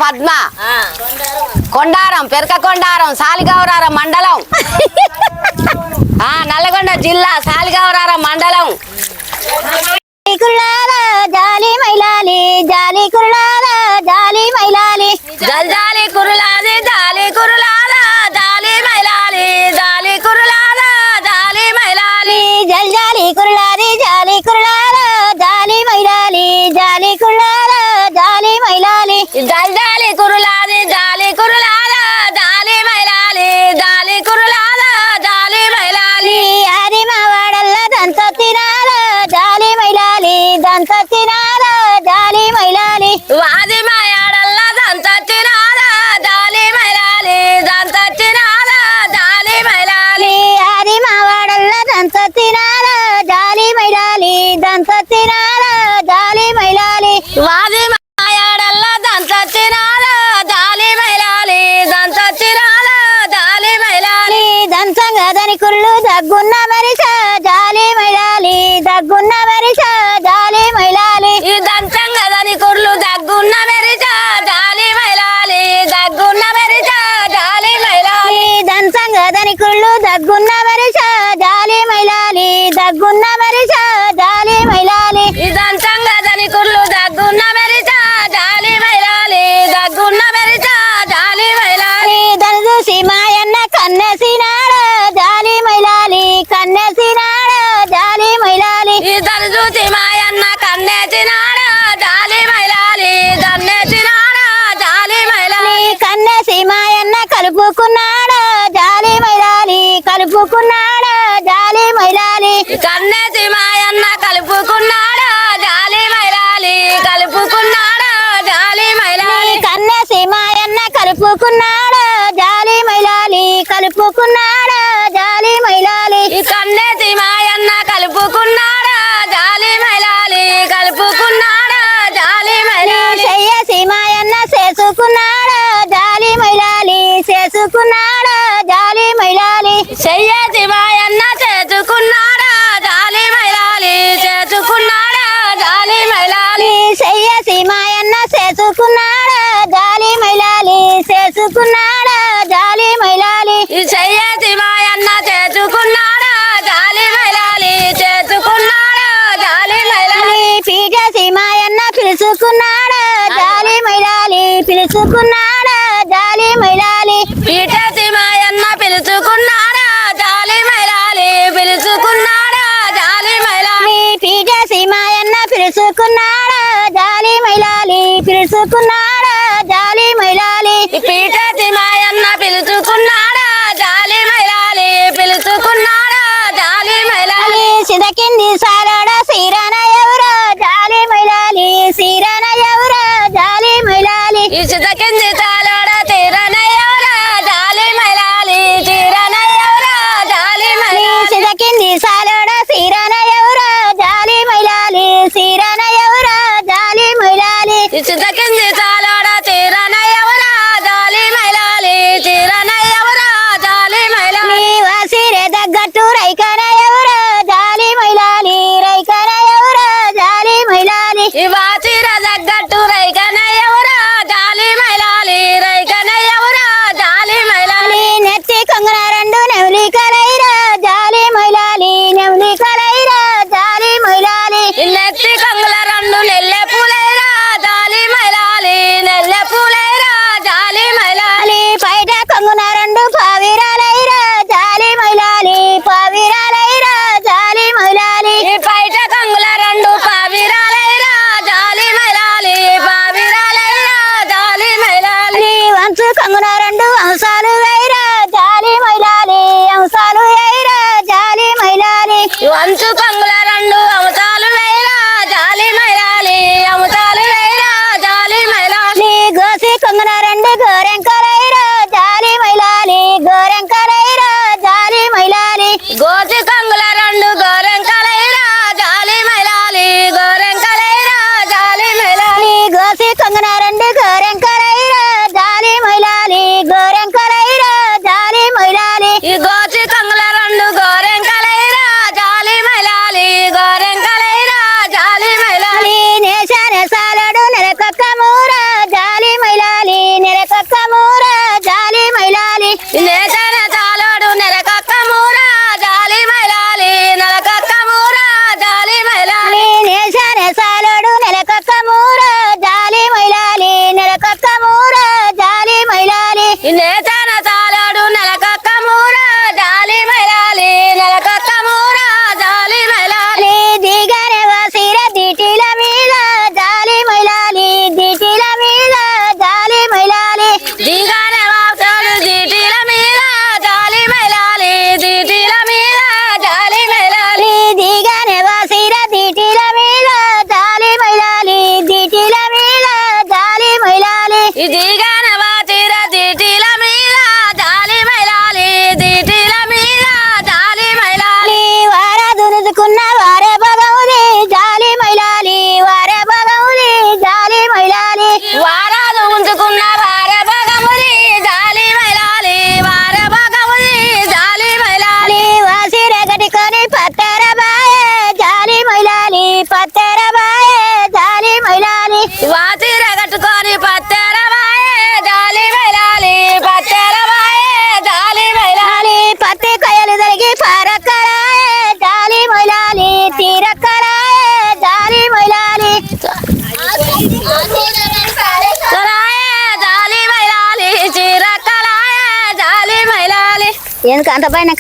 పద్మ కొండారం పెరక కొండారం సాలిగౌరారం మండలం నల్లగొండ జిల్లా సాలిగౌరారం మండలం జాలి మైలాలి జాలి కురులాల జాలి మైలాలి జల్జాలి కురులాది జాలి కురులాల జాలి మైలాలి జాలి కురులాల జాలి మైలాలి జల్జాలి కురులాది జాలి కురులాల జాలి మైలాలి జాలి కురులాల జాలి మైలాలి జల్జాలి కురులాది జాలి కురులాల జాలి మైలాలి జాలి కురులాల జాలి మైలాలి ఆది మా వాడల్ల దంత తినాల జాలి మైలాలి దంత తినాల జాలి మైలాలి వాది మాయాడల్ల దంత తినాల జాలి మైలాలి దంత తినాల జాలి మైలాలి ఆది మా వాడల్ల దంత తినాల జాలి మైలాలి దంత తినాల జాలి మైలాలి వాది మాయాడల్ల దంత తినాల జాలి మైలాలి దంత తినాల జాలి మైలాలి దంతంగా దాని కుళ్ళు దగ్గున్న మరిస జాలి మైలాలి దగ్గున్న మరిస జాలి మైలాలి ఈ దంతం కదని కుర్లు దగ్గున్న మెరిచ జాలి మైలాలి దగ్గున్న మెరిచ జాలి మైలాలి దంతంగా దాని కుళ్ళు దగ్గున్న మరిస జాలి మైలాలి దగ్గున్న మరిస జాలి మైలాలి ఈ దంతం కదని కుర్లు దగ్గున్న మెరిచ జాలి మైలాలి దగ్గున్న మెరిచ జాలి మైలాలి దాని చూసి మాయన్న కన్నెసినాడ జాలి మైలాలి కన్నెసినాడ జాలి మైలాలి ఇద్దరు చూసి మాయన్న కన్నేసినాడ జాలి మైలాలి దన్నేసినాడ జాలి మైలాలి కన్నెసి మాయన్న కలుపుకున్నాడ జాలి మైలాలి కలుపుకున్నాడ జాలి మైలాలి కన్నేసి మాయన్న కలుపుకున్నాడ జాలి మైలాలి కలుపుకున్నాడ జాలి మైలాలి కన్నెసి మాయన్న కలుపుకున్నాడ జాలి మైలాలి కలుపుకున్నాడ జాలి మైలాలి ఈ కన్నేసి మాయన్న కలుపుకున్నాడ జాలి మైలాలి కలుపుకున్నాడ జాలి మైలాలి చెయ్యసి మాయన్న చేసుకున్నాడ జాలి మైలాలి చేసుకున్నాడ జాలి మైలాలి చెయ్యేసి మాయన్న చేసుకున్నాడ జాలి మైలాలి చేసుకున్నాడ జాలి మైలాలి చెయ్యసి మాయన్న చేసుకున్నాడ జాలి మైలాలి చేసుకున్నాడ జాలి మైలాలి ఈ చెయ్యేసి మాయన్న చేసుకున్నాడ జాలి మైలాలి చేసుకున్నాడ జాలి మైలాలి పీటసి మాయన్న పిలుచుకున్నాడ జాలి మైలాలి పిలుచుకున్నాడ జాలి మైలాలి పీటేసి మాయన్న పిలుచుకున్నాడ జాలి మైలాలి పిలుచుకున్నాడ జాలి మైలాలి పీటసి మాయన్న పిలుచుకున్నాడ జాలి మైలాలి పిలుచుకున్నాడ జాలి మైలాలి పీటేసి మాయన్న పిలుచుకున్నాడ జాలి మైలాలి పిలుచుకున్నాడ జాలి మైలాలి సిదకింది సారాడ సీరన ఎవరో జాలి మైలాలి సీరన ఎవరో జాలి మైలాలి ఈ చితకింది తాలాడ తీరన ఎవరా జాలి మైలాలి తీరన ఎవరా జాలి మైలాలి సిదకింది సారాడ సీరన ఎవరో జాలి మైలాలి సీరన ఎవరో జాలి మైలాలి ఈ చితకింది తాలాడ తీరన ఎవరా జాలి మైలాలి తీరన ఎవరా జాలి మైలాలి వాసిరే తగ్గట్టు రైకన ఎవరో జాలి మైలాలి రైకన ఎవరో జాలి మైలాలి ఈ వాచిర తగ్గట్టు రైకన ఎవరా జాలి మైలాలి రైకన ఎవరా జాలి మైలాలి నెత్తి కొంగన రెండు నెవలి కలైరా జాలి మైలాలి నెవలి కలైరా జాలి మైలాలి ఈ నెత్తి కంగుల రెండు నెల్లె పూలైరా జాలి మైలాలి ఇది గానవా తీర దీటిల మీద జాలి మైలాలి దీటిల మీద జాలి మైలాలి వారే దునుకున్న వారే భగవుని జాలి మైలాలి వారే భగవుని జాలి మైలాలి వారాలు ఉంచుకున్న వారే భగముని జాలి మైలాలి వారే భగముని జాలి మైలాలి వాసిరే కట్టుకొని పత్తెర బాయే జాలి మైలాలి పత్తెర బాయే జాలి మైలాలి వాతిర కట్టుకొని పత్తెర బాయే జాలి మైలాలి పత్తెర బాయే జాలి మైలాలి పత్తి కొయ్యలు జరిగి పారక్కరాయే జాలి మైలాలి తీరక్కరాయే జాలి మైలాలి సరాయే జాలి మైలాలి చిరకలాయే జాలి మైలాలి ఎందుకు అంత పైన